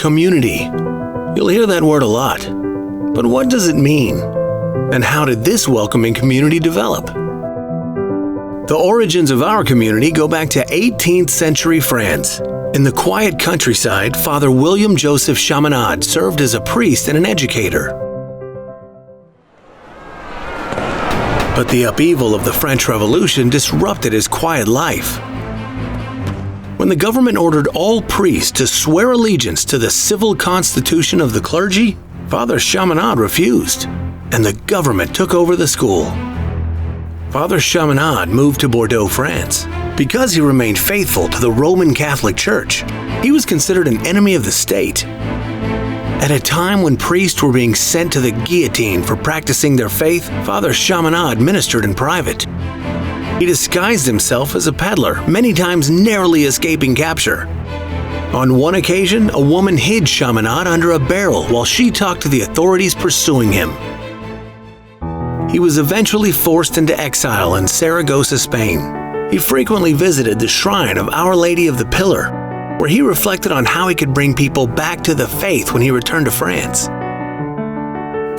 Community. You'll hear that word a lot. But what does it mean? And how did this welcoming community develop? The origins of our community go back to 18th century France. In the quiet countryside, Father William Joseph Chaminade served as a priest and an educator. But the upheaval of the French Revolution disrupted his quiet life. When the government ordered all priests to swear allegiance to the civil constitution of the clergy, Father Chaminade refused, and the government took over the school. Father Chaminade moved to Bordeaux, France. Because he remained faithful to the Roman Catholic Church, he was considered an enemy of the state. At a time when priests were being sent to the guillotine for practicing their faith, Father Chaminade ministered in private. He disguised himself as a peddler, many times narrowly escaping capture. On one occasion, a woman hid Chaminade under a barrel while she talked to the authorities pursuing him. He was eventually forced into exile in Saragossa, Spain. He frequently visited the shrine of Our Lady of the Pillar, where he reflected on how he could bring people back to the faith when he returned to France.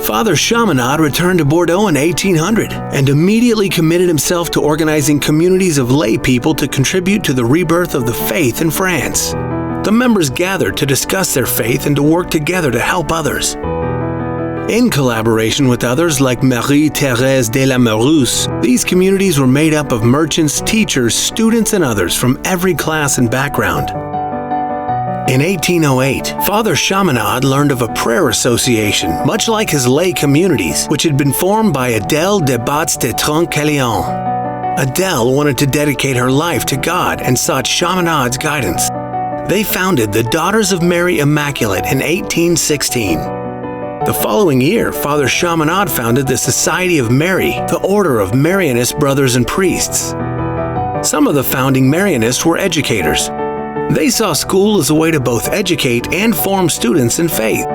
Father Chaminade returned to Bordeaux in 1800 and immediately committed himself to organizing communities of lay people to contribute to the rebirth of the faith in France. The members gathered to discuss their faith and to work together to help others. In collaboration with others like Marie-Thérèse de la Merouse, these communities were made up of merchants, teachers, students, and others from every class and background. In 1808, Father Chaminade learned of a prayer association, much like his lay communities, which had been formed by Adèle de Batz de Tronquelion. Adèle wanted to dedicate her life to God and sought Chaminade's guidance. They founded the Daughters of Mary Immaculate in 1816. The following year, Father Chaminade founded the Society of Mary, the order of Marianist brothers and priests. Some of the founding Marianists were educators. They saw school as a way to both educate and form students in faith.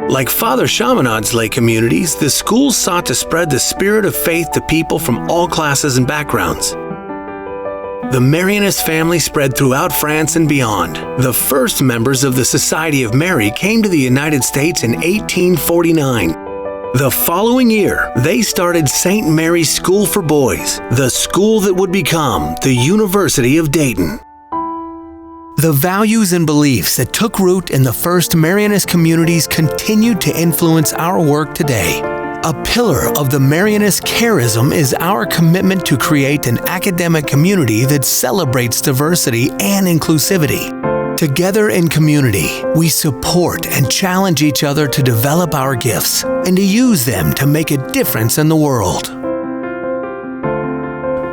Like Father Chaminade's lay communities, the schools sought to spread the spirit of faith to people from all classes and backgrounds. The Marianist family spread throughout France and beyond. The first members of the Society of Mary came to the United States in 1849. The following year, they started St. Mary's School for Boys, the school that would become the University of Dayton. The values and beliefs that took root in the first Marianist communities continued to influence our work today. A pillar of the Marianist charism is our commitment to create an academic community that celebrates diversity and inclusivity. Together in community, we support and challenge each other to develop our gifts and to use them to make a difference in the world.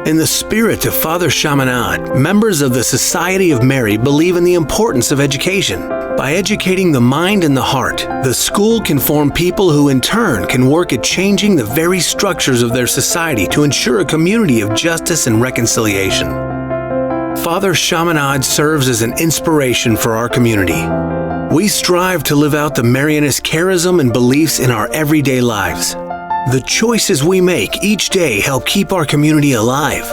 In the spirit of Father Chaminade, members of the Society of Mary believe in the importance of education. By educating the mind and the heart, the school can form people who in turn can work at changing the very structures of their society to ensure a community of justice and reconciliation. Father Chaminade serves as an inspiration for our community. We strive to live out the Marianist charism and beliefs in our everyday lives. The choices we make each day help keep our community alive.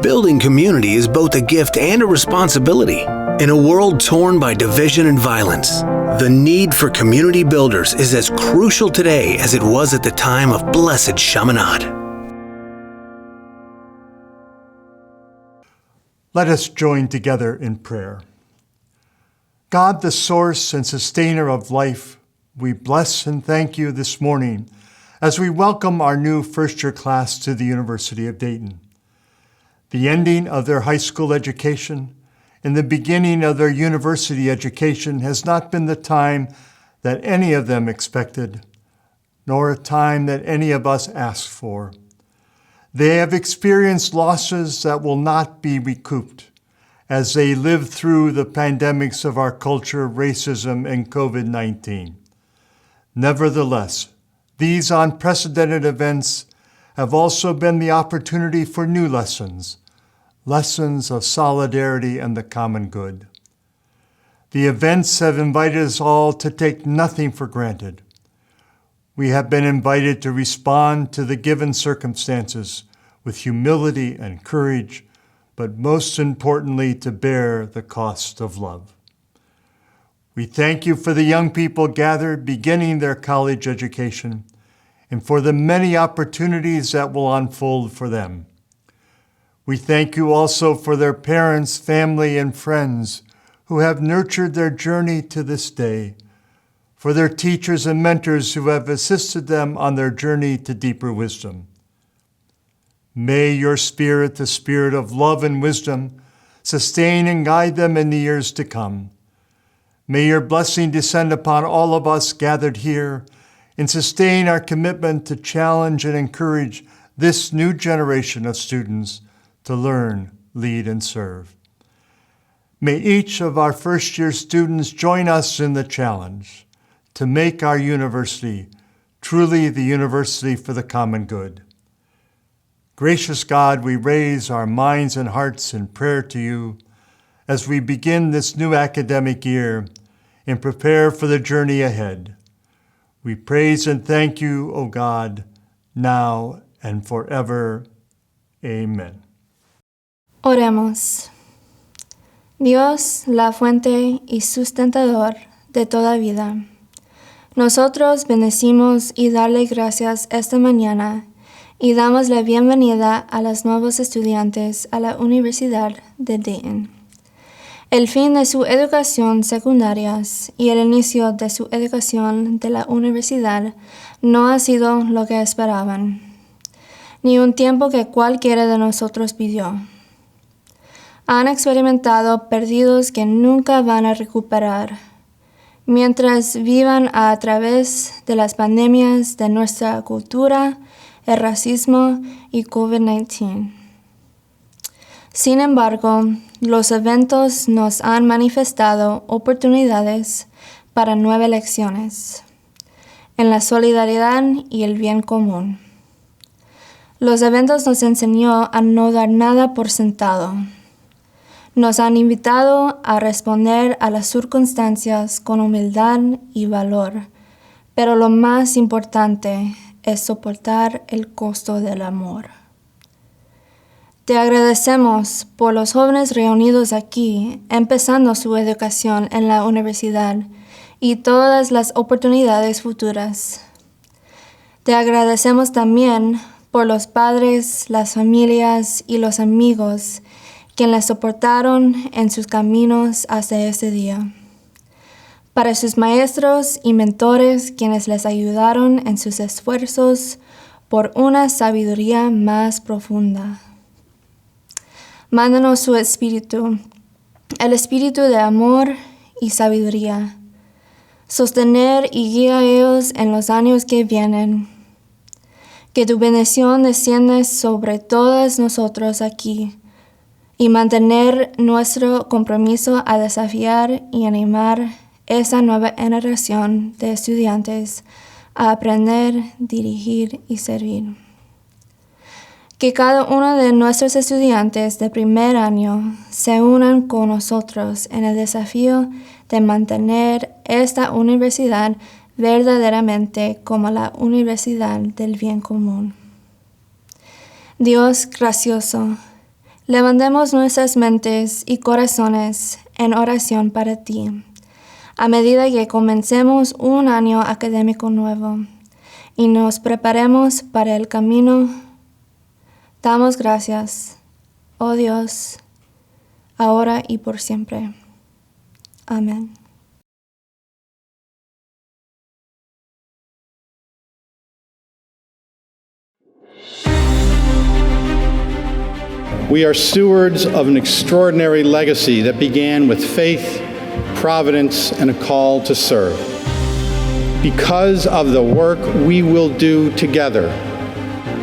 Building community is both a gift and a responsibility. In a world torn by division and violence, the need for community builders is as crucial today as it was at the time of Blessed Chaminade. Let us join together in prayer. God, the source and sustainer of life, we bless and thank you this morning as we welcome our new first-year class to the University of Dayton. The ending of their high school education and the beginning of their university education has not been the time that any of them expected, nor a time that any of us asked for. They have experienced losses that will not be recouped as they live through the pandemics of our culture, racism, and COVID-19. Nevertheless, these unprecedented events have also been the opportunity for new lessons of solidarity and the common good. The events have invited us all to take nothing for granted. We have been invited to respond to the given circumstances with humility and courage, but most importantly, to bear the cost of love. We thank you for the young people gathered beginning their college education and for the many opportunities that will unfold for them. We thank you also for their parents, family, and friends who have nurtured their journey to this day, for their teachers and mentors who have assisted them on their journey to deeper wisdom. May your Spirit, the Spirit of love and wisdom, sustain and guide them in the years to come. May your blessing descend upon all of us gathered here and sustain our commitment to challenge and encourage this new generation of students to learn, lead, and serve. May each of our first-year students join us in the challenge to make our university truly the university for the common good. Gracious God, we raise our minds and hearts in prayer to you as we begin this new academic year and prepare for the journey ahead. We praise and thank you, O God, now and forever. Amen. Oremos. Dios, la fuente y sustentador de toda vida, nosotros bendecimos y darle gracias esta mañana y damos la bienvenida a los nuevos estudiantes a la Universidad de Dayton. El fin de su educación secundaria y el inicio de su educación de la universidad no ha sido lo que esperaban, ni un tiempo que cualquiera de nosotros pidió. Han experimentado pérdidas que nunca van a recuperar, mientras vivan a través de las pandemias de nuestra cultura, el racismo y COVID-19. Sin embargo, los eventos nos han manifestado oportunidades para nuevas lecciones en la solidaridad y el bien común. Los eventos nos enseñó a no dar nada por sentado. Nos han invitado a responder a las circunstancias con humildad y valor, pero lo más importante es soportar el costo del amor. Te agradecemos por los jóvenes reunidos aquí, empezando su educación en la universidad y todas las oportunidades futuras. Te agradecemos también por los padres, las familias y los amigos quienes les soportaron en sus caminos hasta este día. Para sus maestros y mentores quienes les ayudaron en sus esfuerzos por una sabiduría más profunda. Mándanos su espíritu, el espíritu de amor y sabiduría, sostener y guiar a ellos en los años que vienen. Que tu bendición descienda sobre todos nosotros aquí y mantener nuestro compromiso a desafiar y animar esa nueva generación de estudiantes a aprender, dirigir y servir. Que cada uno de nuestros estudiantes de primer año se unan con nosotros en el desafío de mantener esta universidad verdaderamente como la universidad del bien común. Dios gracioso, levantemos nuestras mentes y corazones en oración para ti, a medida que comencemos un año académico nuevo y nos preparemos para el camino. Damos gracias, oh Dios, ahora y por siempre. Amén. We are stewards of an extraordinary legacy that began with faith, providence, and a call to serve. Because of the work we will do together,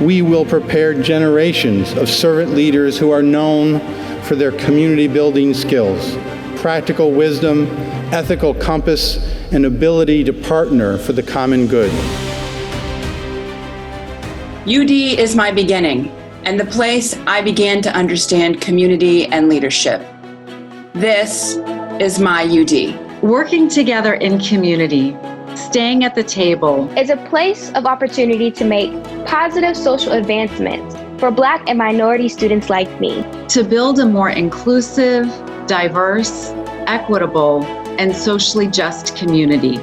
we will prepare generations of servant leaders who are known for their community building skills, practical wisdom, ethical compass, and ability to partner for the common good. UD is my beginning and the place I began to understand community and leadership. This is my UD. Working together in community, staying at the table, is a place of opportunity to make positive social advancements for Black and minority students like me. to build a more inclusive, diverse, equitable, and socially just community.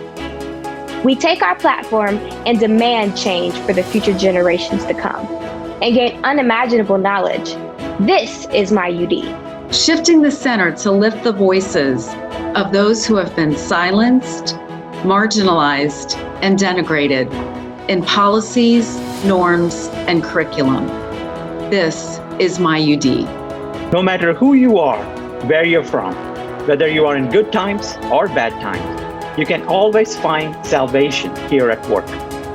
We take our platform and demand change for the future generations to come and gain unimaginable knowledge. This is my UD. Shifting the center to lift the voices of those who have been silenced, marginalized, and denigrated in policies, norms, and curriculum. This is my UD. No matter who you are, where you're from, whether you are in good times or bad times, you can always find salvation here at work.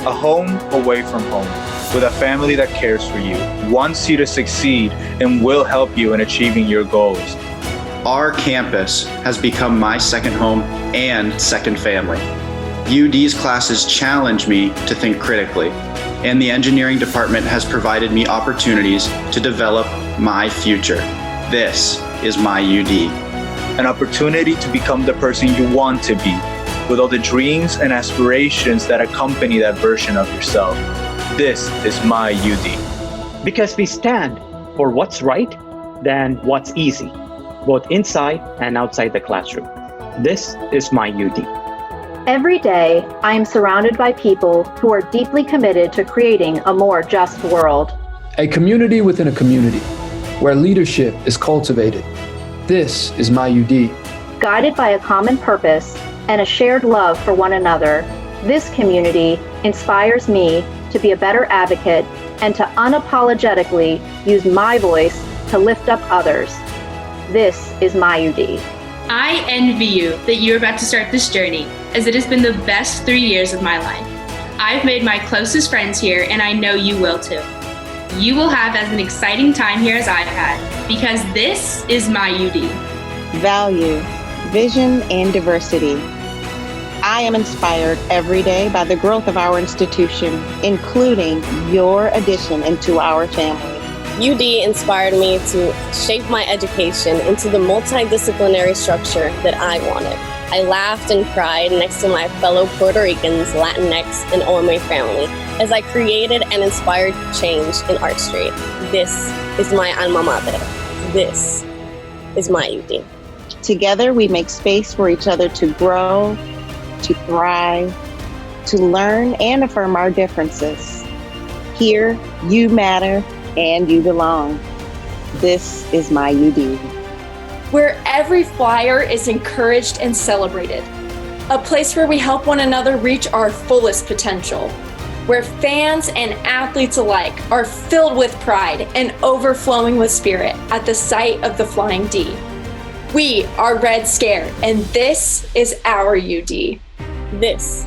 A home away from home, with a family that cares for you, wants you to succeed, and will help you in achieving your goals. Our campus has become my second home and second family. UD's classes challenge me to think critically, and the engineering department has provided me opportunities to develop my future. This is my UD. An opportunity to become the person you want to be, with all the dreams and aspirations that accompany that version of yourself. This is my UD. Because we stand for what's right than what's easy, both inside and outside the classroom. This is my UD. Every day, I am surrounded by people who are deeply committed to creating a more just world. A community within a community, where leadership is cultivated. This is my UD. Guided by a common purpose and a shared love for one another, this community inspires me to be a better advocate and to unapologetically use my voice to lift up others. This is my UD. I envy you that you're about to start this journey, as it has been the best 3 years of my life. I've made my closest friends here, and I know you will too. You will have as an exciting time here as I've had, because this is my UD. Value, vision, and diversity. I am inspired every day by the growth of our institution, including your addition into our family. UD inspired me to shape my education into the multidisciplinary structure that I wanted. I laughed and cried next to my fellow Puerto Ricans, Latinx, and OMA family as I created and inspired change in Art Street. This is my alma mater. This is my UD. Together, we make space for each other to grow, to thrive, to learn, and affirm our differences. Here, you matter and you belong. This is my UD. Where every flyer is encouraged and celebrated. A place where we help one another reach our fullest potential. Where fans and athletes alike are filled with pride and overflowing with spirit at the sight of the Flying D. We are Red Scare, and this is our UD. This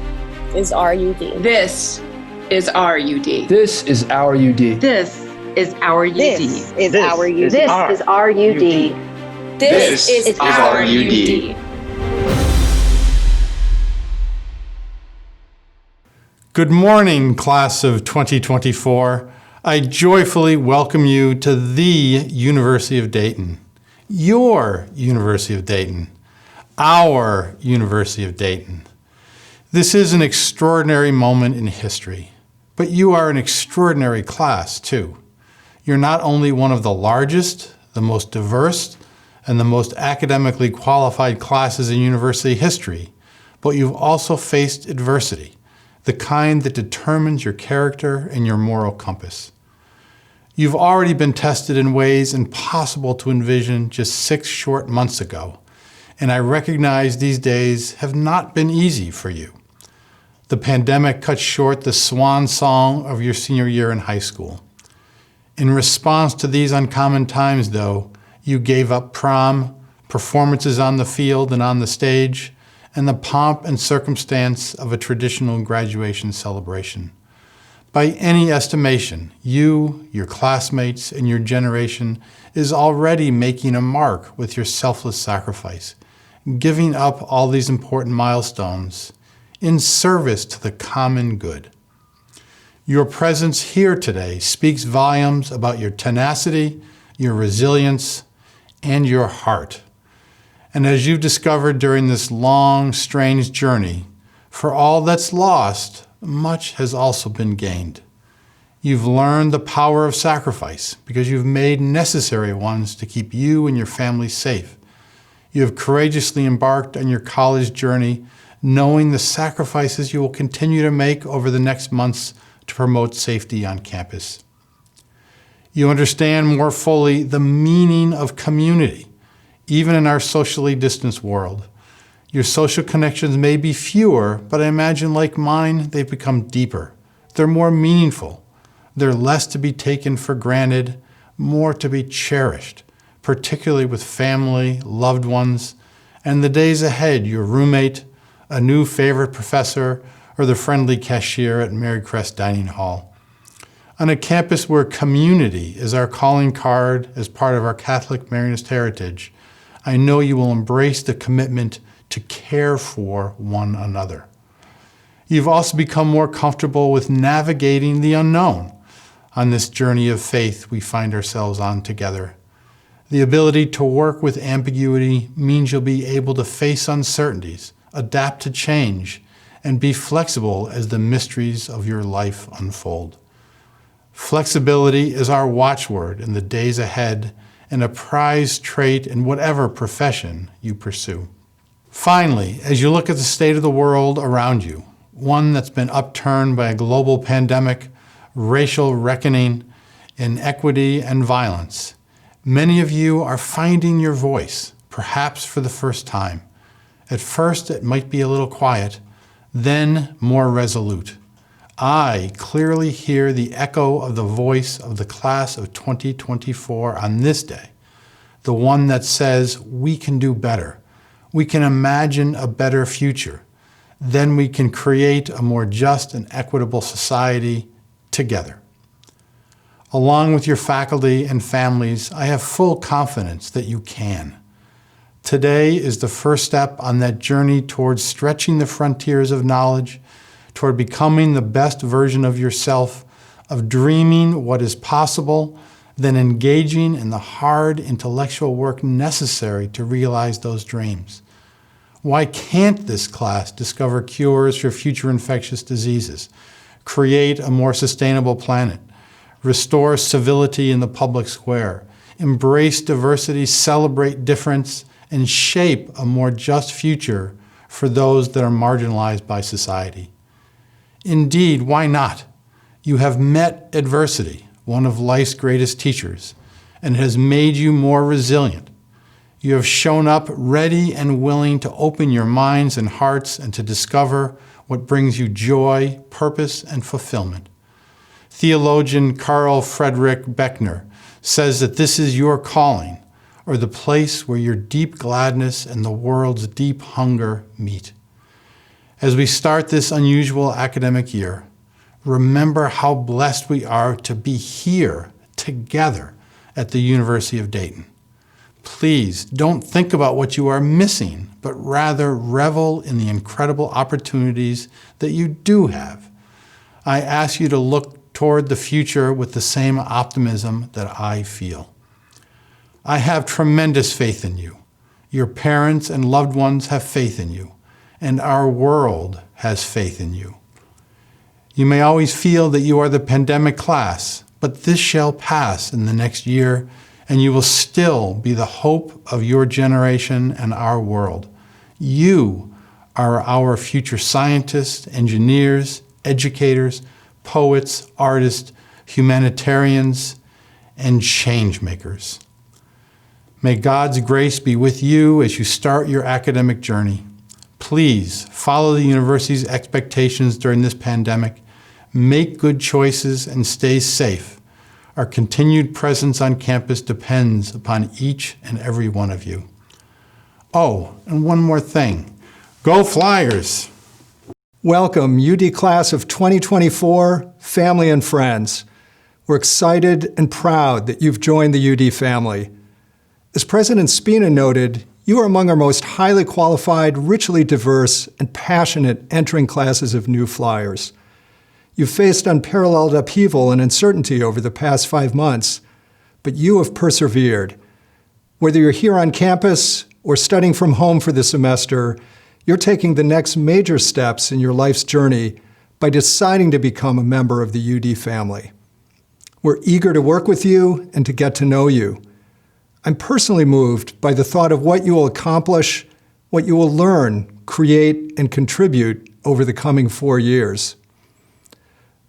is our UD. This is our UD. This is our UD. This is our UD. This is our UD. This is our UD. This is our UD. Good morning, class of 2024. I joyfully welcome you to the University of Dayton. Your University of Dayton. Our University of Dayton. This is an extraordinary moment in history, but you are an extraordinary class too. You're not only one of the largest, the most diverse, and the most academically qualified classes in university history, but you've also faced adversity, the kind that determines your character and your moral compass. You've already been tested in ways impossible to envision just 6 short months ago, and I recognize these days have not been easy for you. The pandemic cut short the swan song of your senior year in high school. In response to these uncommon times, though, you gave up prom, performances on the field and on the stage, and the pomp and circumstance of a traditional graduation celebration. By any estimation, you, your classmates, and your generation is already making a mark with your selfless sacrifice, giving up all these important milestones in service to the common good. Your presence here today speaks volumes about your tenacity, your resilience, and your heart. And as you've discovered during this long, strange journey, for all that's lost, much has also been gained. You've learned the power of sacrifice because you've made necessary ones to keep you and your family safe. You have courageously embarked on your college journey, knowing the sacrifices you will continue to make over the next months to promote safety on campus. You understand more fully the meaning of community, even in our socially distanced world. Your social connections may be fewer, but I imagine, like mine, they've become deeper. They're more meaningful. They're less to be taken for granted, more to be cherished, particularly with family, loved ones, and the days ahead, your roommate, a new favorite professor, or the friendly cashier at Marycrest Dining Hall. On a campus where community is our calling card as part of our Catholic Marianist heritage, I know you will embrace the commitment to care for one another. You've also become more comfortable with navigating the unknown on this journey of faith we find ourselves on together. The ability to work with ambiguity means you'll be able to face uncertainties, adapt to change, and be flexible as the mysteries of your life unfold. Flexibility is our watchword in the days ahead and a prized trait in whatever profession you pursue. Finally, as you look at the state of the world around you, one that's been upturned by a global pandemic, racial reckoning, inequity, and violence, many of you are finding your voice, perhaps for the first time. At first, it might be a little quiet, then more resolute. I clearly hear the echo of the voice of the class of 2024 on this day, the one that says we can do better. We can imagine a better future. Then we can create a more just and equitable society together. Along with your faculty and families, I have full confidence that you can. Today is the first step on that journey towards stretching the frontiers of knowledge, toward becoming the best version of yourself, of dreaming what is possible, then engaging in the hard intellectual work necessary to realize those dreams. Why can't this class discover cures for future infectious diseases, create a more sustainable planet, restore civility in the public square, embrace diversity, celebrate difference, and shape a more just future for those that are marginalized by society? Indeed, why not? You have met adversity, one of life's greatest teachers, and it has made you more resilient. You have shown up ready and willing to open your minds and hearts and to discover what brings you joy, purpose, and fulfillment. Theologian Karl Friedrich Beckner says that this is your calling, or the place where your deep gladness and the world's deep hunger meet. As we start this unusual academic year, remember how blessed we are to be here together at the University of Dayton. Please don't think about what you are missing, but rather revel in the incredible opportunities that you do have. I ask you to look toward the future with the same optimism that I feel. I have tremendous faith in you. Your parents and loved ones have faith in you, and our world has faith in you. You may always feel that you are the pandemic class, but this shall pass in the next year, and you will still be the hope of your generation and our world. You are our future scientists, engineers, educators, poets, artists, humanitarians, and change makers. May God's grace be with you as you start your academic journey. Please follow the university's expectations during this pandemic, make good choices, and stay safe. Our continued presence on campus depends upon each and every one of you. Oh, and one more thing. Go Flyers! Welcome, UD Class of 2024, family and friends. We're excited and proud that you've joined the UD family. As President Spina noted, you are among our most highly qualified, richly diverse, and passionate entering classes of new Flyers. You've faced unparalleled upheaval and uncertainty over the past 5 months, but you have persevered. Whether you're here on campus or studying from home for the semester, you're taking the next major steps in your life's journey by deciding to become a member of the UD family. We're eager to work with you and to get to know you. I'm personally moved by the thought of what you will accomplish, what you will learn, create, and contribute over the coming 4 years.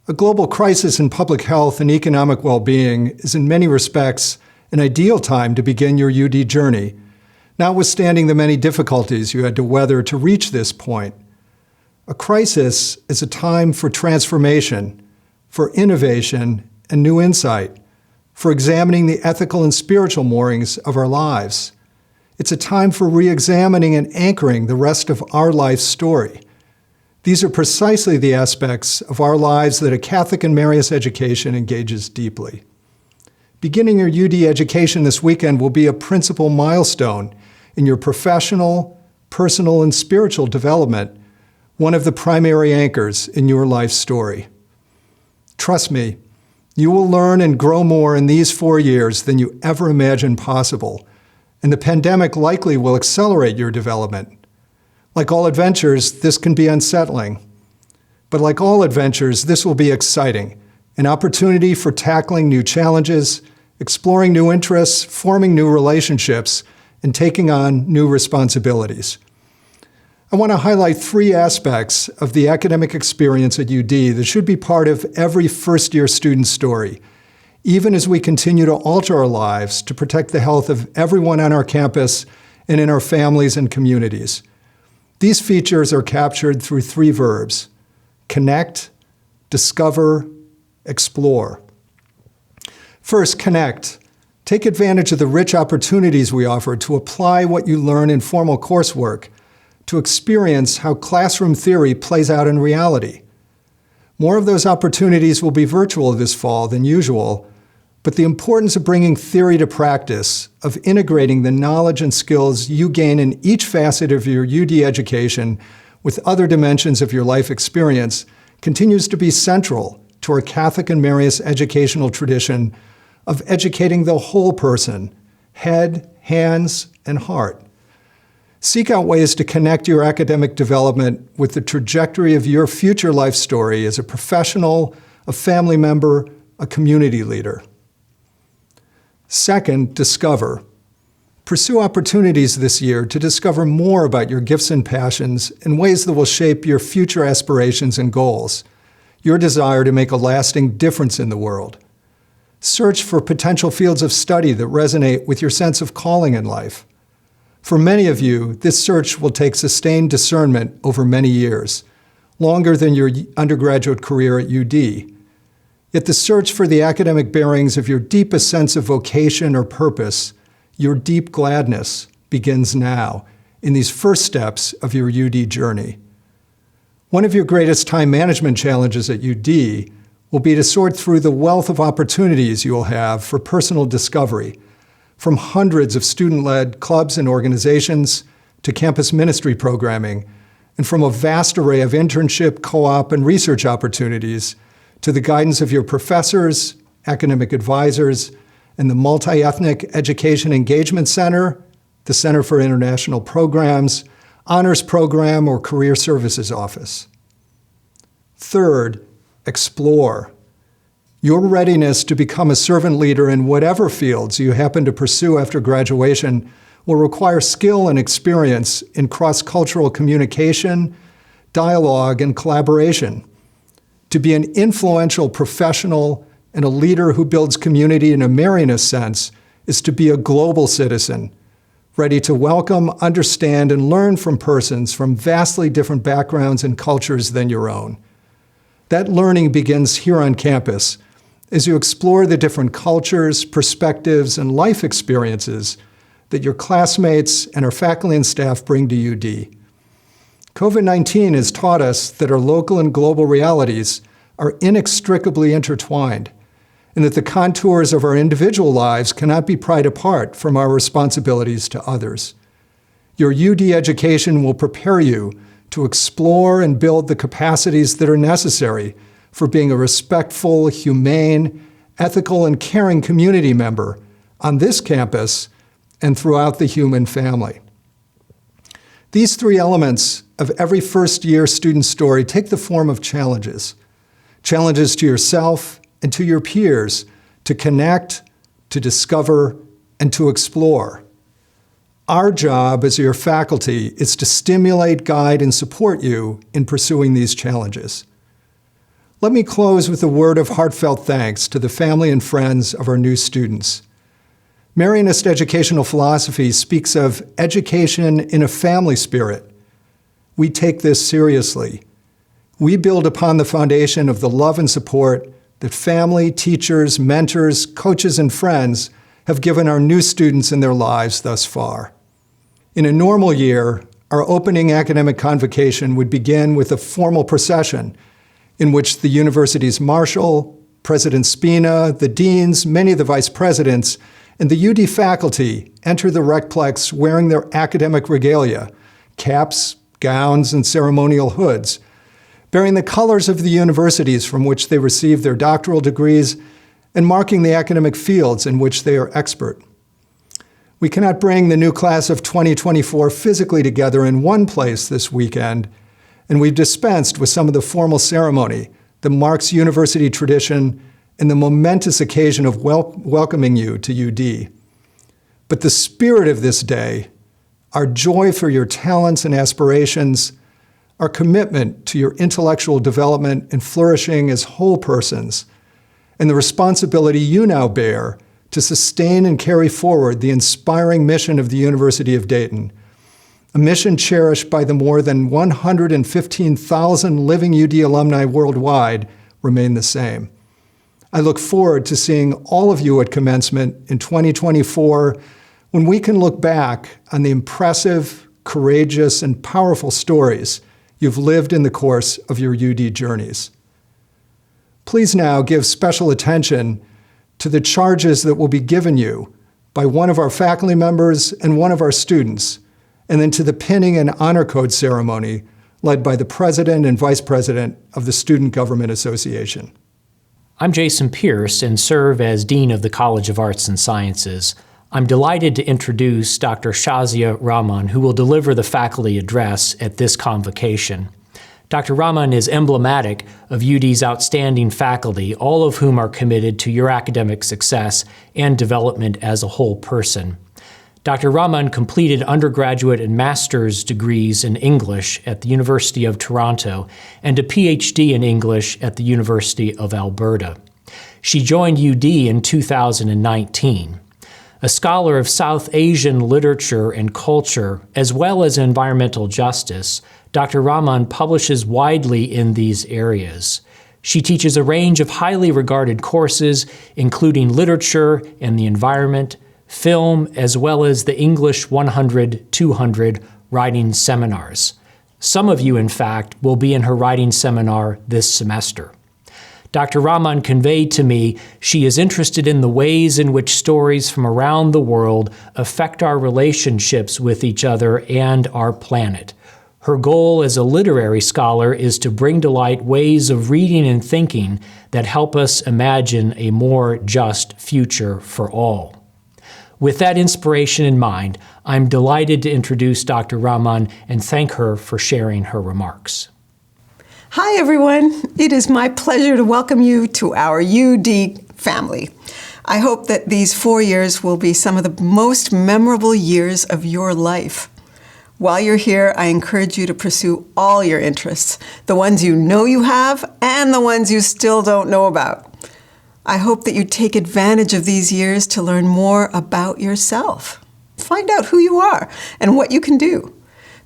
A global crisis in public health and economic well-being is in many respects an ideal time to begin your UD journey, notwithstanding the many difficulties you had to weather to reach this point. A crisis is a time for transformation, for innovation and new insight, for examining the ethical and spiritual moorings of our lives. It's a time for re-examining and anchoring the rest of our life story. These are precisely the aspects of our lives that a Catholic and Marius education engages deeply. Beginning your UD education this weekend will be a principal milestone in your professional, personal, and spiritual development, one of the primary anchors in your life story. Trust me, you will learn and grow more in these 4 years than you ever imagined possible, and the pandemic likely will accelerate your development. Like all adventures, this can be unsettling. But like all adventures, this will be exciting, an opportunity for tackling new challenges, exploring new interests, forming new relationships, and taking on new responsibilities. I want to highlight 3 aspects of the academic experience at UD that should be part of every first-year student's story, even as we continue to alter our lives to protect the health of everyone on our campus and in our families and communities. These features are captured through 3 verbs: connect, discover, explore. First, connect. Take advantage of the rich opportunities we offer to apply what you learn in formal coursework, to experience how classroom theory plays out in reality. More of those opportunities will be virtual this fall than usual, but the importance of bringing theory to practice, of integrating the knowledge and skills you gain in each facet of your UD education with other dimensions of your life experience, continues to be central to our Catholic and Marius educational tradition of educating the whole person, head, hands, and heart. Seek out ways to connect your academic development with the trajectory of your future life story as a professional, a family member, a community leader. Second, discover. Pursue opportunities this year to discover more about your gifts and passions in ways that will shape your future aspirations and goals, your desire to make a lasting difference in the world. Search for potential fields of study that resonate with your sense of calling in life. For many of you, this search will take sustained discernment over many years, longer than your undergraduate career at UD. Yet the search for the academic bearings of your deepest sense of vocation or purpose, your deep gladness, begins now, in these first steps of your UD journey. One of your greatest time management challenges at UD will be to sort through the wealth of opportunities you will have for personal discovery, from hundreds of student-led clubs and organizations to campus ministry programming, and from a vast array of internship, co-op, and research opportunities to the guidance of your professors, academic advisors, and the Multi-Ethnic Education Engagement Center, the Center for International Programs, Honors Program, or Career Services Office. Third, explore. Your readiness to become a servant leader in whatever fields you happen to pursue after graduation will require skill and experience in cross-cultural communication, dialogue, and collaboration. To be an influential professional and a leader who builds community in a Marianist sense is to be a global citizen, ready to welcome, understand, and learn from persons from vastly different backgrounds and cultures than your own. That learning begins here on campus as you explore the different cultures, perspectives, and life experiences that your classmates and our faculty and staff bring to UD. COVID-19 has taught us that our local and global realities are inextricably intertwined, and that the contours of our individual lives cannot be pried apart from our responsibilities to others. Your UD education will prepare you to explore and build the capacities that are necessary for being a respectful, humane, ethical, and caring community member on this campus and throughout the human family. These 3 elements of every first-year student story take the form of challenges. Challenges to yourself and to your peers to connect, to discover, and to explore. Our job as your faculty is to stimulate, guide, and support you in pursuing these challenges. Let me close with a word of heartfelt thanks to the family and friends of our new students. Marianist educational philosophy speaks of education in a family spirit. We take this seriously. We build upon the foundation of the love and support that family, teachers, mentors, coaches, and friends have given our new students in their lives thus far. In a normal year, our opening academic convocation would begin with a formal procession in which the university's marshal, President Spina, the deans, many of the vice presidents, and the UD faculty enter the Recplex wearing their academic regalia, caps, gowns, and ceremonial hoods, bearing the colors of the universities from which they received their doctoral degrees and marking the academic fields in which they are expert. We cannot bring the new class of 2024 physically together in one place this weekend, and we've dispensed with some of the formal ceremony that marks university tradition and the momentous occasion of welcoming you to UD. But the spirit of this day, our joy for your talents and aspirations, our commitment to your intellectual development and flourishing as whole persons, and the responsibility you now bear to sustain and carry forward the inspiring mission of the University of Dayton, a mission cherished by the more than 115,000 living UD alumni worldwide, remain the same. I look forward to seeing all of you at commencement in 2024 when we can look back on the impressive, courageous, and powerful stories you've lived in the course of your UD journeys. Please now give special attention to the charges that will be given you by one of our faculty members and one of our students, and then to the pinning and honor code ceremony led by the president and vice president of the Student Government Association. I'm Jason Pierce and serve as Dean of the College of Arts and Sciences. I'm delighted to introduce Dr. Shazia Rahman, who will deliver the faculty address at this convocation. Dr. Rahman is emblematic of UD's outstanding faculty, all of whom are committed to your academic success and development as a whole person. Dr. Rahman completed undergraduate and master's degrees in English at the University of Toronto and a PhD in English at the University of Alberta. She joined UD in 2019. A scholar of South Asian literature and culture, as well as environmental justice, Dr. Rahman publishes widely in these areas. She teaches a range of highly regarded courses, including literature and the environment, film, as well as the English 100-200 writing seminars. Some of you, in fact, will be in her writing seminar this semester. Dr. Rahman conveyed to me she is interested in the ways in which stories from around the world affect our relationships with each other and our planet. Her goal as a literary scholar is to bring to light ways of reading and thinking that help us imagine a more just future for all. With that inspiration in mind, I'm delighted to introduce Dr. Rahman and thank her for sharing her remarks. Hi, everyone. It is my pleasure to welcome you to our UD family. I hope that these 4 years will be some of the most memorable years of your life. While you're here, I encourage you to pursue all your interests, the ones you know you have and the ones you still don't know about. I hope that you take advantage of these years to learn more about yourself. Find out who you are and what you can do.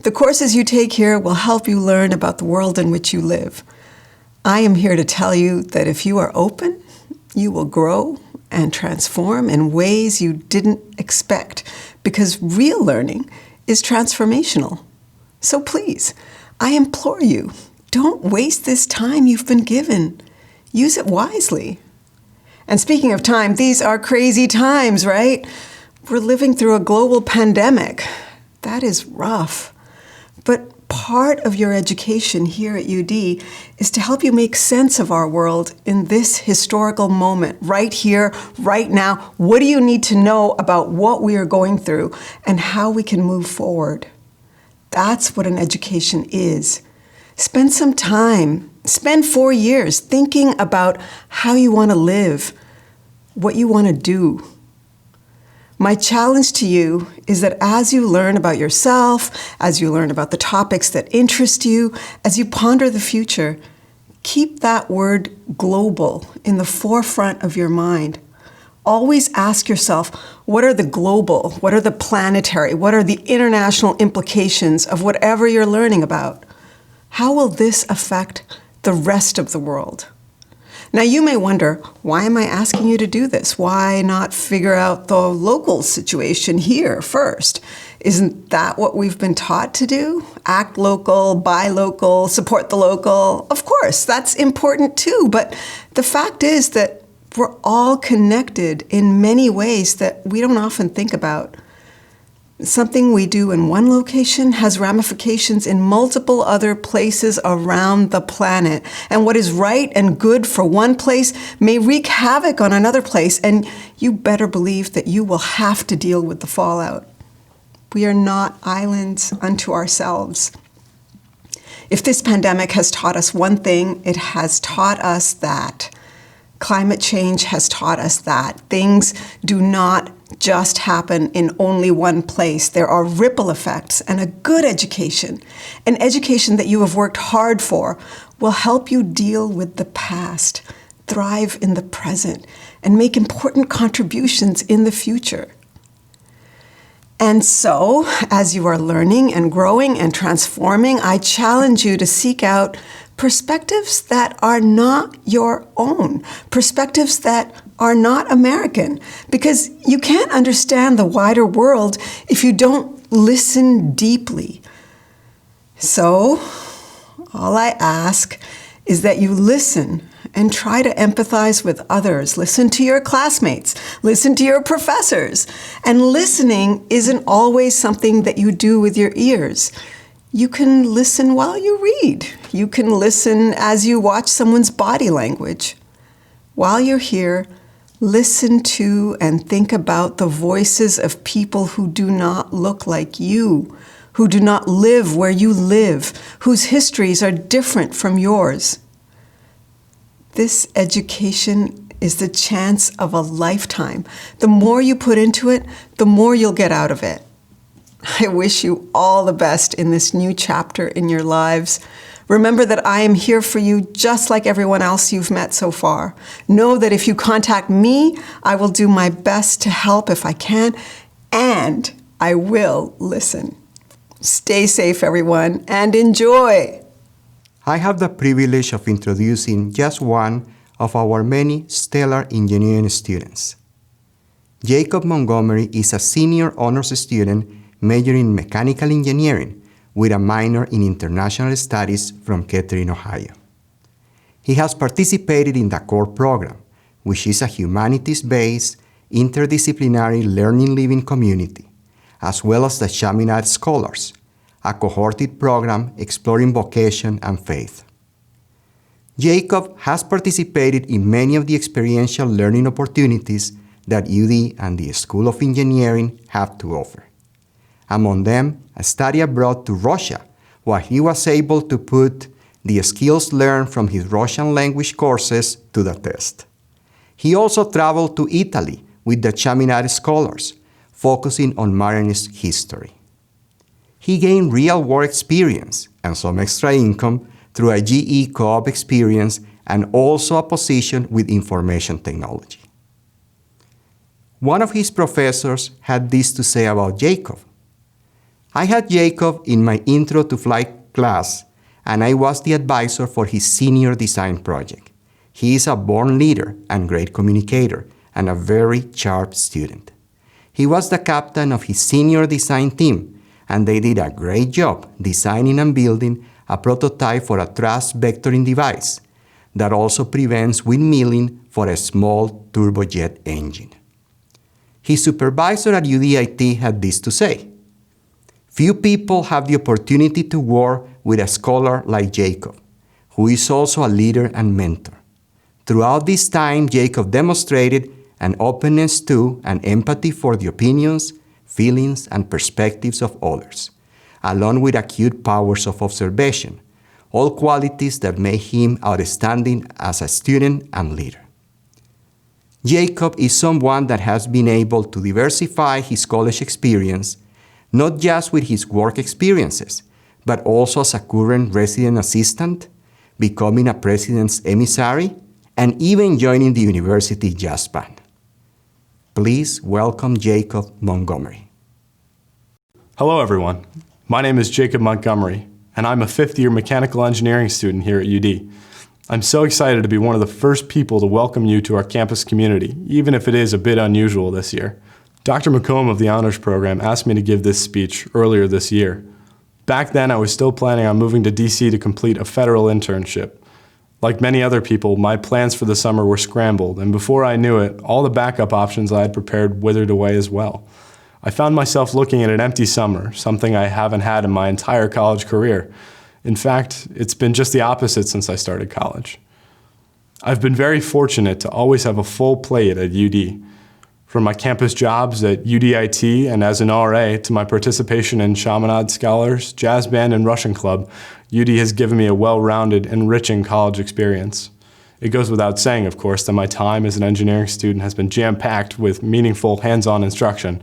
The courses you take here will help you learn about the world in which you live. I am here to tell you that if you are open, you will grow and transform in ways you didn't expect, because real learning is transformational. So please, I implore you, don't waste this time you've been given. Use it wisely. And speaking of time, these are crazy times, right? We're living through a global pandemic. That is rough. But part of your education here at UD is to help you make sense of our world in this historical moment, right here, right now. What do you need to know about what we are going through and how we can move forward? That's what an education is. Spend some time, spend 4 years thinking about how you want to live, what you want to do. My challenge to you is that as you learn about yourself, as you learn about the topics that interest you, as you ponder the future, keep that word global in the forefront of your mind. Always ask yourself, what are the global, what are the planetary, what are the international implications of whatever you're learning about? How will this affect the rest of the world? Now you may wonder, why am I asking you to do this? Why not figure out the local situation here first? Isn't that what we've been taught to do? Act local, buy local, support the local. Of course, that's important too, but the fact is that we're all connected in many ways that we don't often think about. Something we do in one location has ramifications in multiple other places around the planet. And what is right and good for one place may wreak havoc on another place, and you better believe that you will have to deal with the fallout. We are not islands unto ourselves. If this pandemic has taught us one thing, it has taught us that. Climate change has taught us that things do not just happen in only one place. There are ripple effects, and a good education, an education that you have worked hard for, will help you deal with the past, thrive in the present, and make important contributions in the future. And so, as you are learning and growing and transforming, I challenge you to seek out perspectives that are not your own, perspectives that are not American, because you can't understand the wider world if you don't listen deeply. So, all I ask is that you listen and try to empathize with others. Listen to your classmates. Listen to your professors. And listening isn't always something that you do with your ears. You can listen while you read. You can listen as you watch someone's body language. While you're here, listen to and think about the voices of people who do not look like you, who do not live where you live, whose histories are different from yours. This education is the chance of a lifetime. The more you put into it, the more you'll get out of it. I wish you all the best in this new chapter in your lives. Remember that I am here for you just like everyone else you've met so far. Know that if you contact me, I will do my best to help if I can, and I will listen. Stay safe, everyone, and enjoy. I have the privilege of introducing just one of our many stellar engineering students. Jacob Montgomery is a senior honors student majoring in mechanical engineering with a minor in international studies from Kettering, Ohio. He has participated in the core program, which is a humanities-based, interdisciplinary learning living community, as well as the Chaminade Scholars, a cohorted program exploring vocation and faith. Jacob has participated in many of the experiential learning opportunities that UD and the School of Engineering have to offer. Among them, a study abroad to Russia, where he was able to put the skills learned from his Russian language courses to the test. He also traveled to Italy with the Chaminade Scholars, focusing on Marianist history. He gained real-world experience and some extra income through a GE co-op experience and also a position with information technology. One of his professors had this to say about Jacob. I had Jacob in my Intro to Flight class, and I was the advisor for his senior design project. He is a born leader and great communicator, and a very sharp student. He was the captain of his senior design team, and they did a great job designing and building a prototype for a thrust vectoring device that also prevents windmilling for a small turbojet engine. His supervisor at UDIT had this to say: few people have the opportunity to work with a scholar like Jacob, who is also a leader and mentor. Throughout this time, Jacob demonstrated an openness to and empathy for the opinions, feelings, and perspectives of others, along with acute powers of observation, all qualities that make him outstanding as a student and leader. Jacob is someone that has been able to diversify his college experience, not just with his work experiences, but also as a current resident assistant, becoming a president's emissary, and even joining the university jazz band. Please welcome Jacob Montgomery. Hello, everyone. My name is Jacob Montgomery, and I'm a fifth-year mechanical engineering student here at UD. I'm so excited to be one of the first people to welcome you to our campus community, even if it is a bit unusual this year. Dr. McComb of the Honors Program asked me to give this speech earlier this year. Back then, I was still planning on moving to DC to complete a federal internship. Like many other people, my plans for the summer were scrambled, and before I knew it, all the backup options I had prepared withered away as well. I found myself looking at an empty summer, something I haven't had in my entire college career. In fact, it's been just the opposite since I started college. I've been very fortunate to always have a full plate at UD. From my campus jobs at UDIT and as an RA to my participation in Chaminade Scholars, Jazz Band, and Russian Club, UD has given me a well-rounded, enriching college experience. It goes without saying, of course, that my time as an engineering student has been jam-packed with meaningful hands-on instruction,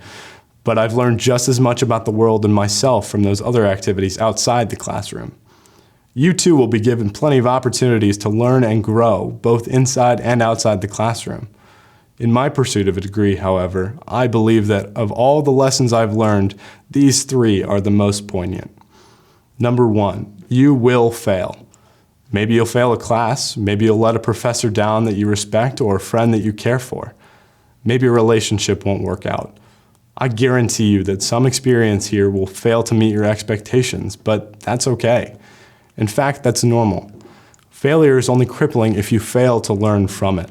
but I've learned just as much about the world and myself from those other activities outside the classroom. You too will be given plenty of opportunities to learn and grow, both inside and outside the classroom. In my pursuit of a degree, however, I believe that of all the lessons I've learned, these three are the most poignant. Number one, you will fail. Maybe you'll fail a class, maybe you'll let a professor down that you respect or a friend that you care for. Maybe a relationship won't work out. I guarantee you that some experience here will fail to meet your expectations, but that's okay. In fact, that's normal. Failure is only crippling if you fail to learn from it.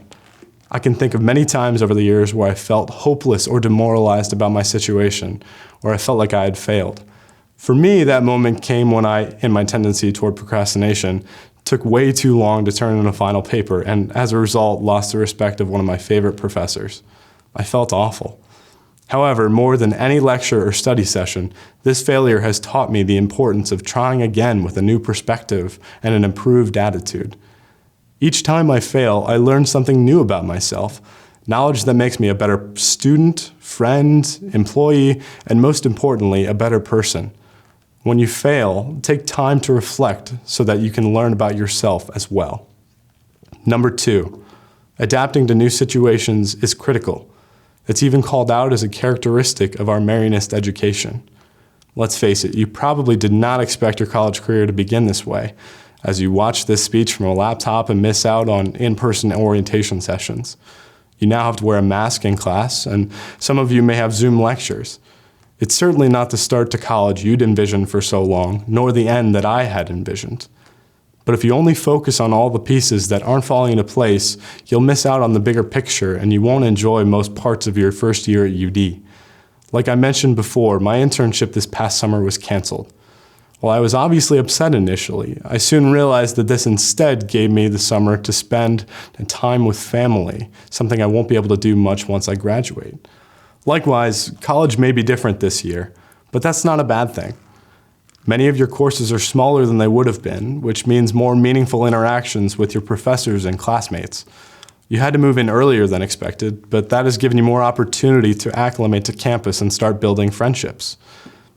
I can think of many times over the years where I felt hopeless or demoralized about my situation, or I felt like I had failed. For me, that moment came when I, in my tendency toward procrastination, took way too long to turn in a final paper, and as a result, lost the respect of one of my favorite professors. I felt awful. However, more than any lecture or study session, this failure has taught me the importance of trying again with a new perspective and an improved attitude. Each time I fail, I learn something new about myself, knowledge that makes me a better student, friend, employee, and most importantly, a better person. When you fail, take time to reflect so that you can learn about yourself as well. Number two, adapting to new situations is critical. It's even called out as a characteristic of our Marianist education. Let's face it, you probably did not expect your college career to begin this way, as you watch this speech from a laptop and miss out on in-person orientation sessions. You now have to wear a mask in class, and some of you may have Zoom lectures. It's certainly not the start to college you'd envisioned for so long, nor the end that I had envisioned. But if you only focus on all the pieces that aren't falling into place, you'll miss out on the bigger picture and you won't enjoy most parts of your first year at UD. Like I mentioned before, my internship this past summer was canceled. While I was obviously upset initially, I soon realized that this instead gave me the summer to spend time with family, something I won't be able to do much once I graduate. Likewise, college may be different this year, but that's not a bad thing. Many of your courses are smaller than they would have been, which means more meaningful interactions with your professors and classmates. You had to move in earlier than expected, but that has given you more opportunity to acclimate to campus and start building friendships.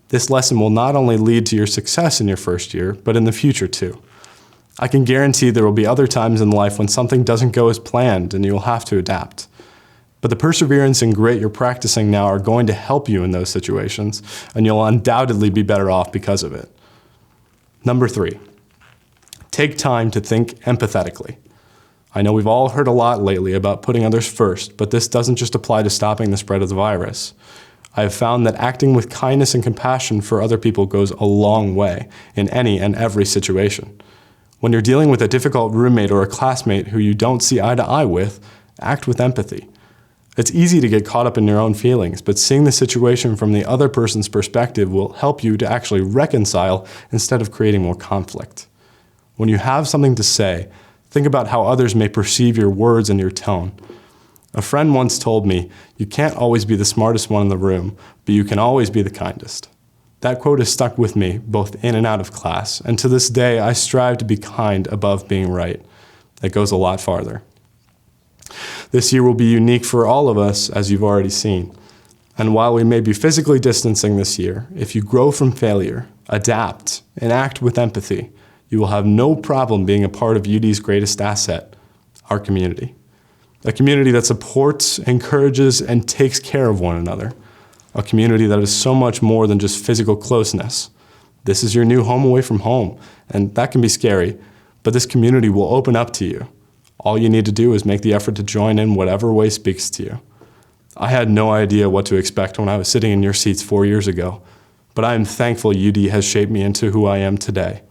This lesson will not only lead to your success in your first year, but in the future too. I can guarantee there will be other times in life when something doesn't go as planned and you will have to adapt. But the perseverance and grit you're practicing now are going to help you in those situations, and you'll undoubtedly be better off because of it. Number three, take time to think empathetically. I know we've all heard a lot lately about putting others first, but this doesn't just apply to stopping the spread of the virus. I have found that acting with kindness and compassion for other people goes a long way in any and every situation. When you're dealing with a difficult roommate or a classmate who you don't see eye to eye with, act with empathy. It's easy to get caught up in your own feelings, but seeing the situation from the other person's perspective will help you to actually reconcile instead of creating more conflict. When you have something to say, think about how others may perceive your words and your tone. A friend once told me, "You can't always be the smartest one in the room, but you can always be the kindest." That quote has stuck with me both in and out of class, and to this day I strive to be kind above being right. It goes a lot farther. This year will be unique for all of us, as you've already seen. And while we may be physically distancing this year, if you grow from failure, adapt, and act with empathy, you will have no problem being a part of UD's greatest asset, our community. A community that supports, encourages, and takes care of one another. A community that is so much more than just physical closeness. This is your new home away from home, and that can be scary, but this community will open up to you. All you need to do is make the effort to join in whatever way speaks to you. I had no idea what to expect when I was sitting in your seats 4 years ago, but I am thankful UD has shaped me into who I am today.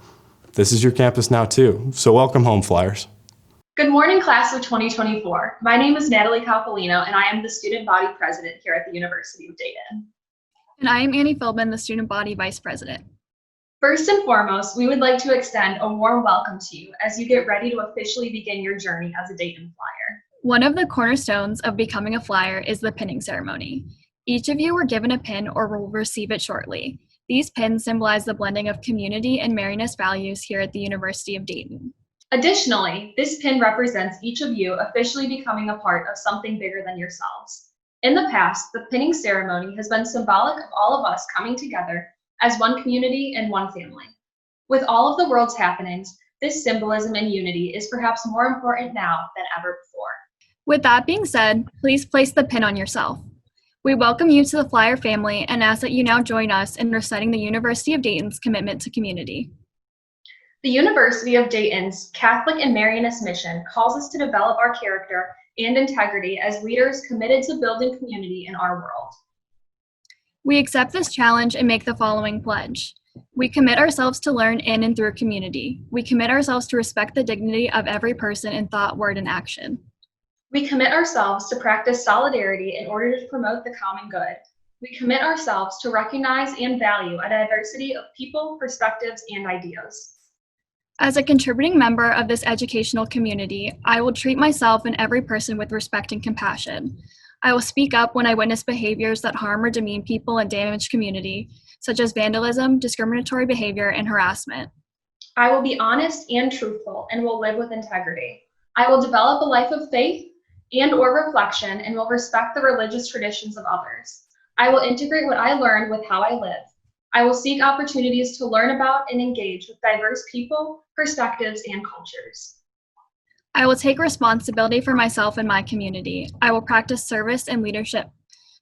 This is your campus now too, so welcome home, Flyers. Good morning, class of 2024. My name is Natalie Capolino, and I am the student body president here at the University of Dayton. And I am Annie Philbin, the student body vice president. First and foremost, we would like to extend a warm welcome to you as you get ready to officially begin your journey as a Dayton Flyer. One of the cornerstones of becoming a Flyer is the pinning ceremony. Each of you were given a pin or will receive it shortly. These pins symbolize the blending of community and Marianist values here at the University of Dayton. Additionally, this pin represents each of you officially becoming a part of something bigger than yourselves. In the past, the pinning ceremony has been symbolic of all of us coming together as one community and one family. With all of the world's happenings, this symbolism and unity is perhaps more important now than ever before. With that being said, please place the pin on yourself. We welcome you to the Flyer family and ask that you now join us in reciting the University of Dayton's commitment to community. The University of Dayton's Catholic and Marianist mission calls us to develop our character and integrity as leaders committed to building community in our world. We accept this challenge and make the following pledge. We commit ourselves to learn in and through community. We commit ourselves to respect the dignity of every person in thought, word, and action. We commit ourselves to practice solidarity in order to promote the common good. We commit ourselves to recognize and value a diversity of people, perspectives, and ideas. As a contributing member of this educational community, I will treat myself and every person with respect and compassion. I will speak up when I witness behaviors that harm or demean people and damage community, such as vandalism, discriminatory behavior, and harassment. I will be honest and truthful and will live with integrity. I will develop a life of faith and or reflection and will respect the religious traditions of others. I will integrate what I learned with how I live. I will seek opportunities to learn about and engage with diverse people, perspectives, and cultures. I will take responsibility for myself and my community. I will practice service and leadership.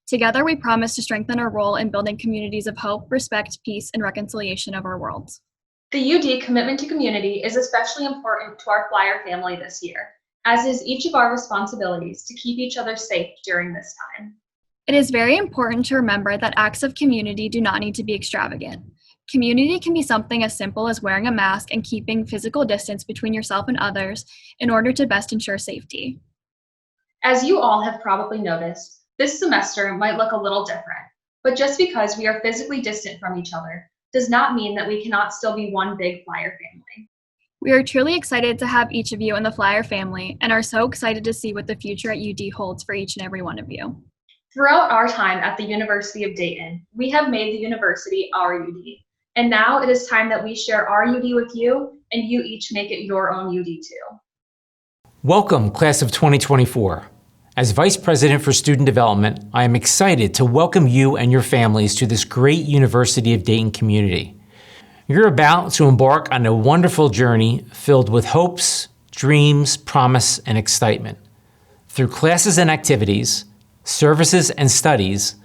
Together, we promise to strengthen our role in building communities of hope, respect, peace, and reconciliation of our world. The UD commitment to community is especially important to our Flyer family this year, as is each of our responsibilities to keep each other safe during this time. It is very important to remember that acts of community do not need to be extravagant. Community can be something as simple as wearing a mask and keeping physical distance between yourself and others in order to best ensure safety. As you all have probably noticed, this semester might look a little different, but just because we are physically distant from each other does not mean that we cannot still be one big Flyer family. We are truly excited to have each of you in the Flyer family and are so excited to see what the future at UD holds for each and every one of you. Throughout our time at the University of Dayton, we have made the university our UD. And now it is time that we share our UD with you and you each make it your own UD too. Welcome, class of 2024. As Vice President for Student Development, I am excited to welcome you and your families to this great University of Dayton community. You're about to embark on a wonderful journey filled with hopes, dreams, promise, and excitement. Through classes and activities, services and studies,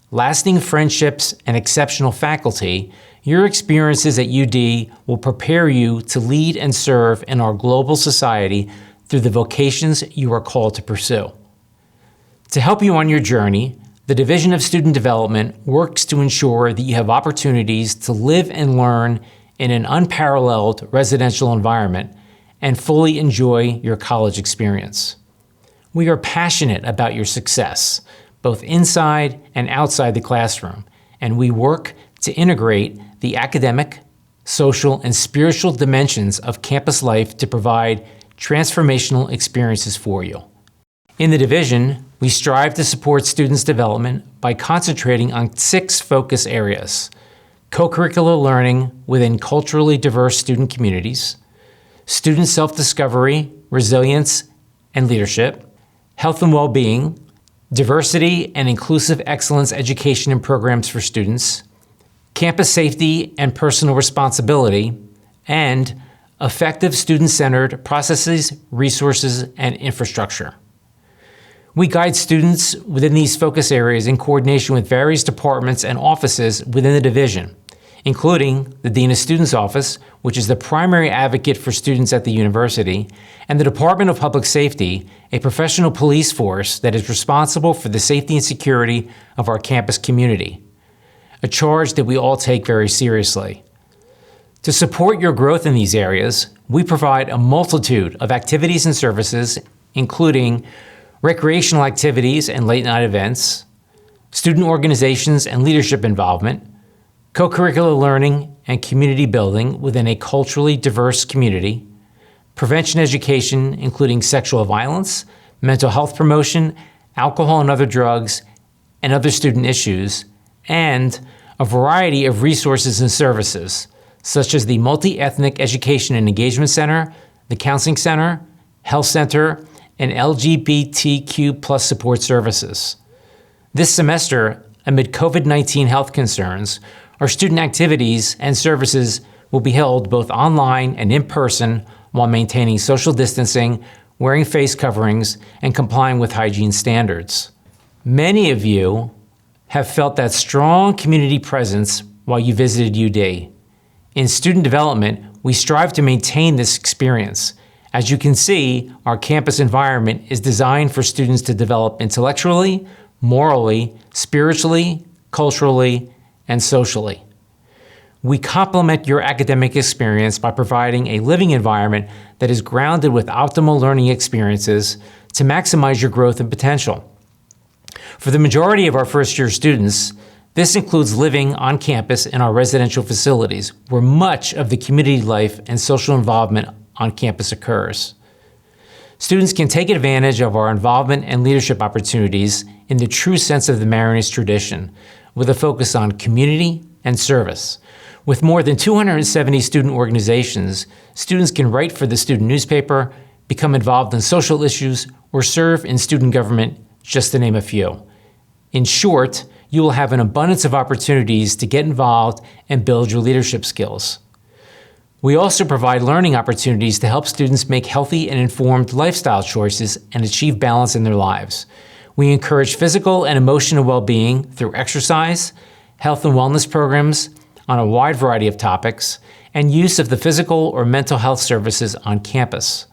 lasting friendships, and exceptional faculty, your experiences at UD will prepare you to lead and serve in our global society through the vocations you are called to pursue. To help you on your journey, the Division of Student Development works to ensure that you have opportunities to live and learn in an unparalleled residential environment and fully enjoy your college experience. We are passionate about your success, both inside and outside the classroom, and we work to integrate the academic, social, and spiritual dimensions of campus life to provide transformational experiences for you. In the division, we strive to support students' development by concentrating on 6 focus areas: co-curricular learning within culturally diverse student communities, student self-discovery, resilience, and leadership, health and well-being, diversity and inclusive excellence education and programs for students, campus safety and personal responsibility, and effective student-centered processes, resources, and infrastructure. We guide students within these focus areas in coordination with various departments and offices within the division, including the Dean of Students Office, which is the primary advocate for students at the university, and the Department of Public Safety, a professional police force that is responsible for the safety and security of our campus community, a charge that we all take very seriously. To support your growth in these areas, we provide a multitude of activities and services, including recreational activities and late-night events, student organizations and leadership involvement, co-curricular learning and community building within a culturally diverse community, prevention education including sexual violence, mental health promotion, alcohol and other drugs, and other student issues, and a variety of resources and services, such as the Multi-Ethnic Education and Engagement Center, the Counseling Center, Health Center, and LGBTQ+ support services. This semester, amid COVID-19 health concerns, our student activities and services will be held both online and in person while maintaining social distancing, wearing face coverings, and complying with hygiene standards. Many of you have felt that strong community presence while you visited UD. In student development, we strive to maintain this experience. As you can see, our campus environment is designed for students to develop intellectually, morally, spiritually, culturally, and socially. We complement your academic experience by providing a living environment that is grounded with optimal learning experiences to maximize your growth and potential. For the majority of our first-year students, this includes living on campus in our residential facilities, where much of the community life and social involvement on campus occurs. Students can take advantage of our involvement and leadership opportunities in the true sense of the Marianist tradition, with a focus on community and service. With more than 270 student organizations, students can write for the student newspaper, become involved in social issues, or serve in student government, just to name a few. In short, you will have an abundance of opportunities to get involved and build your leadership skills. We also provide learning opportunities to help students make healthy and informed lifestyle choices and achieve balance in their lives. We encourage physical and emotional well-being through exercise, health and wellness programs on a wide variety of topics, and use of the physical or mental health services on campus.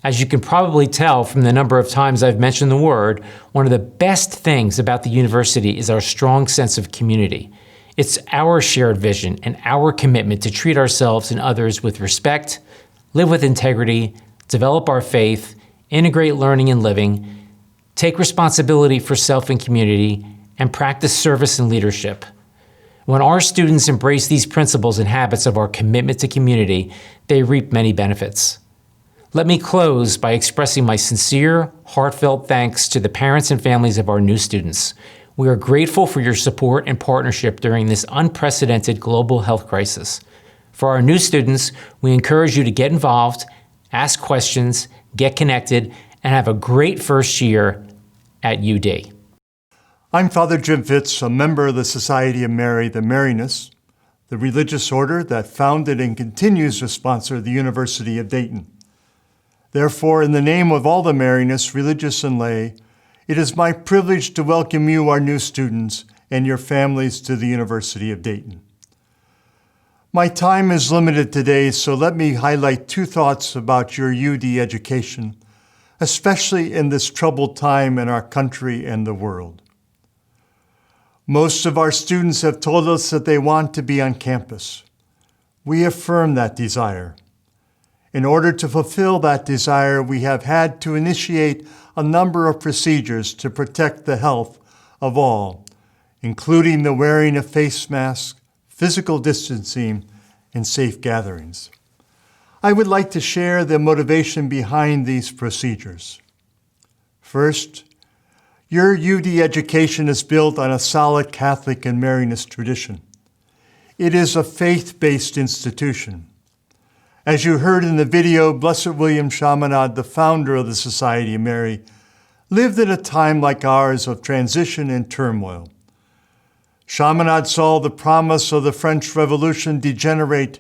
As you can probably tell from the number of times I've mentioned the word, one of the best things about the university is our strong sense of community. It's our shared vision and our commitment to treat ourselves and others with respect, live with integrity, develop our faith, integrate learning and living, take responsibility for self and community, and practice service and leadership. When our students embrace these principles and habits of our commitment to community, they reap many benefits. Let me close by expressing my sincere, heartfelt thanks to the parents and families of our new students. We are grateful for your support and partnership during this unprecedented global health crisis. For our new students, we encourage you to get involved, ask questions, get connected, and have a great first year at UD. I'm Father Jim Fitz, a member of the Society of Mary the Marianists, the religious order that founded and continues to sponsor the University of Dayton. Therefore, in the name of all the Marianists, religious and lay, it is my privilege to welcome you, our new students, and your families to the University of Dayton. My time is limited today, so let me highlight two thoughts about your UD education, especially in this troubled time in our country and the world. Most of our students have told us that they want to be on campus. We affirm that desire. In order to fulfill that desire, we have had to initiate a number of procedures to protect the health of all, including the wearing of face masks, physical distancing, and safe gatherings. I would like to share the motivation behind these procedures. First, your UD education is built on a solid Catholic and Marianist tradition. It is a faith-based institution. As you heard in the video, Blessed William Chaminade, the founder of the Society of Mary, lived in a time like ours of transition and turmoil. Chaminade saw the promise of the French Revolution degenerate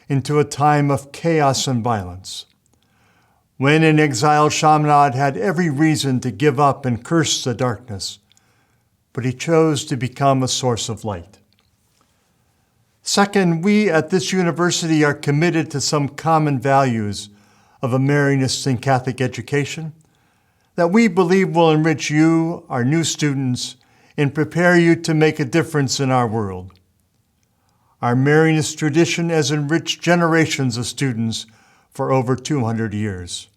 into a time of chaos and violence. When in exile, Chaminade had every reason to give up and curse the darkness, but he chose to become a source of light. Second, we at this university are committed to some common values of Amerianist and Catholic education that we believe will enrich you, our new students, and prepare you to make a difference in our world. Our Marianist tradition has enriched generations of students for over 200 years.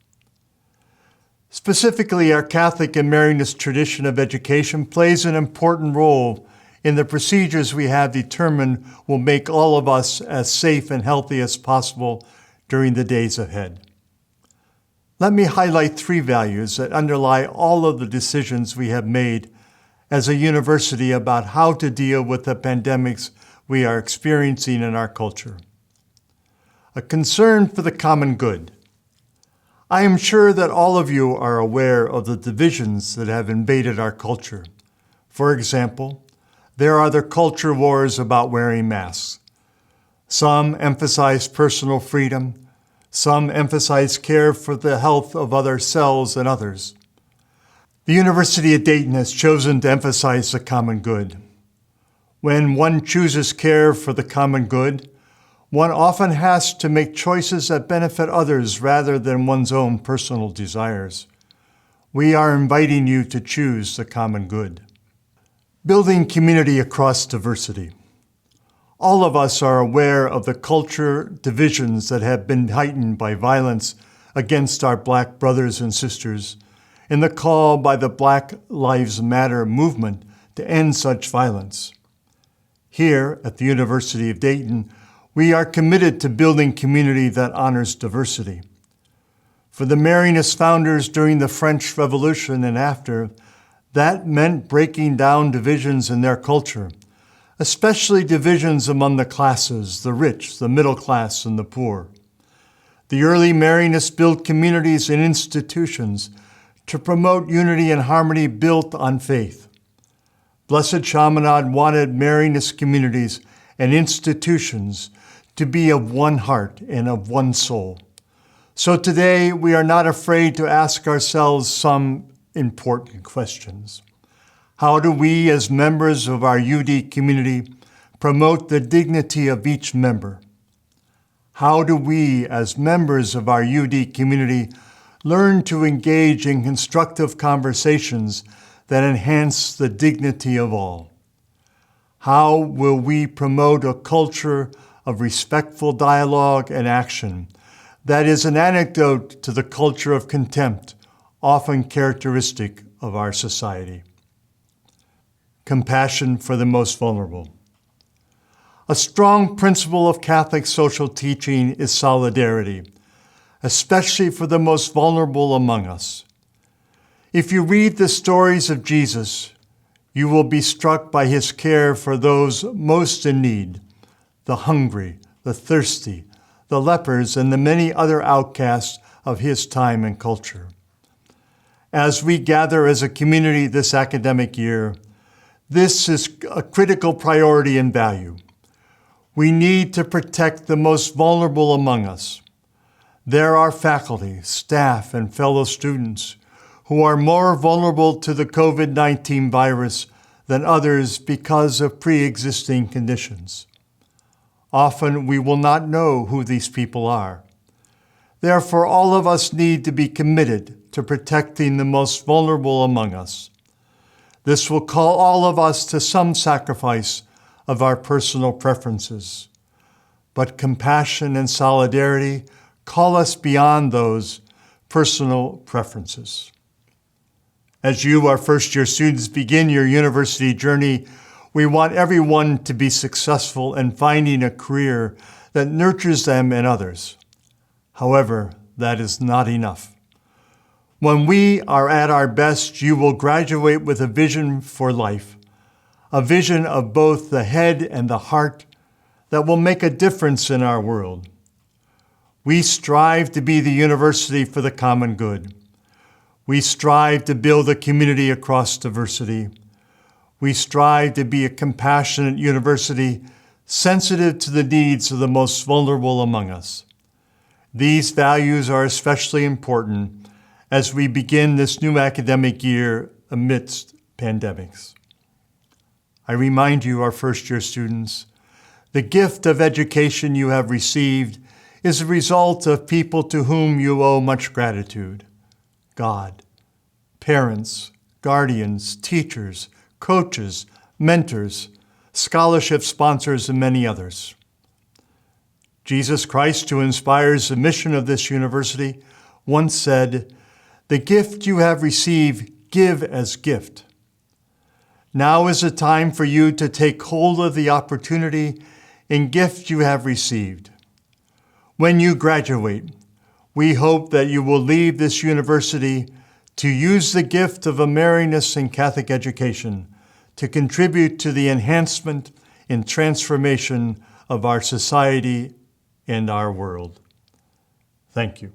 Specifically, our Catholic and Marianist tradition of education plays an important role in the procedures we have determined will make all of us as safe and healthy as possible during the days ahead. Let me highlight 3 values that underlie all of the decisions we have made as a university about how to deal with the pandemics we are experiencing in our culture. A concern for the common good. I am sure that all of you are aware of the divisions that have invaded our culture. For example, there are the culture wars about wearing masks. Some emphasize personal freedom. Some emphasize care for the health of ourselves and others. The University of Dayton has chosen to emphasize the common good. When one chooses care for the common good, one often has to make choices that benefit others rather than one's own personal desires. We are inviting you to choose the common good. Building community across diversity. All of us are aware of the culture divisions that have been heightened by violence against our Black brothers and sisters and the call by the Black Lives Matter movement to end such violence. Here at the University of Dayton, we are committed to building community that honors diversity. For the Marianist founders during the French Revolution and after, that meant breaking down divisions in their culture, especially divisions among the classes, the rich, the middle class, and the poor. The early Marianists built communities and institutions to promote unity and harmony built on faith. Blessed Chaminade wanted Marianist communities and institutions to be of one heart and of one soul. So today, we are not afraid to ask ourselves some important questions. How do we, as members of our UD community, promote the dignity of each member? How do we, as members of our UD community, learn to engage in constructive conversations that enhance the dignity of all? How will we promote a culture of respectful dialogue and action that is an antidote to the culture of contempt, often characteristic of our society? Compassion for the most vulnerable. A strong principle of Catholic social teaching is solidarity, especially for the most vulnerable among us. If you read the stories of Jesus, you will be struck by his care for those most in need, the hungry, the thirsty, the lepers, and the many other outcasts of his time and culture. As we gather as a community this academic year, this is a critical priority and value. We need to protect the most vulnerable among us. There are faculty, staff, and fellow students who are more vulnerable to the COVID-19 virus than others because of pre-existing conditions. Often we will not know who these people are. Therefore, all of us need to be committed to protecting the most vulnerable among us. This will call all of us to some sacrifice of our personal preferences. But compassion and solidarity call us beyond those personal preferences. As you, our first-year students, begin your university journey, we want everyone to be successful in finding a career that nurtures them and others. However, that is not enough. When we are at our best, you will graduate with a vision for life, a vision of both the head and the heart that will make a difference in our world. We strive to be the university for the common good. We strive to build a community across diversity. We strive to be a compassionate university, sensitive to the needs of the most vulnerable among us. These values are especially important as we begin this new academic year amidst pandemics. I remind you, our first-year students, the gift of education you have received is a result of people to whom you owe much gratitude: God, parents, guardians, teachers, coaches, mentors, scholarship sponsors, and many others. Jesus Christ, who inspires the mission of this university, once said, "The gift you have received, give as gift." Now is the time for you to take hold of the opportunity and gift you have received. When you graduate, we hope that you will leave this university to use the gift of Americanist and Catholic education to contribute to the enhancement and transformation of our society and our world. Thank you.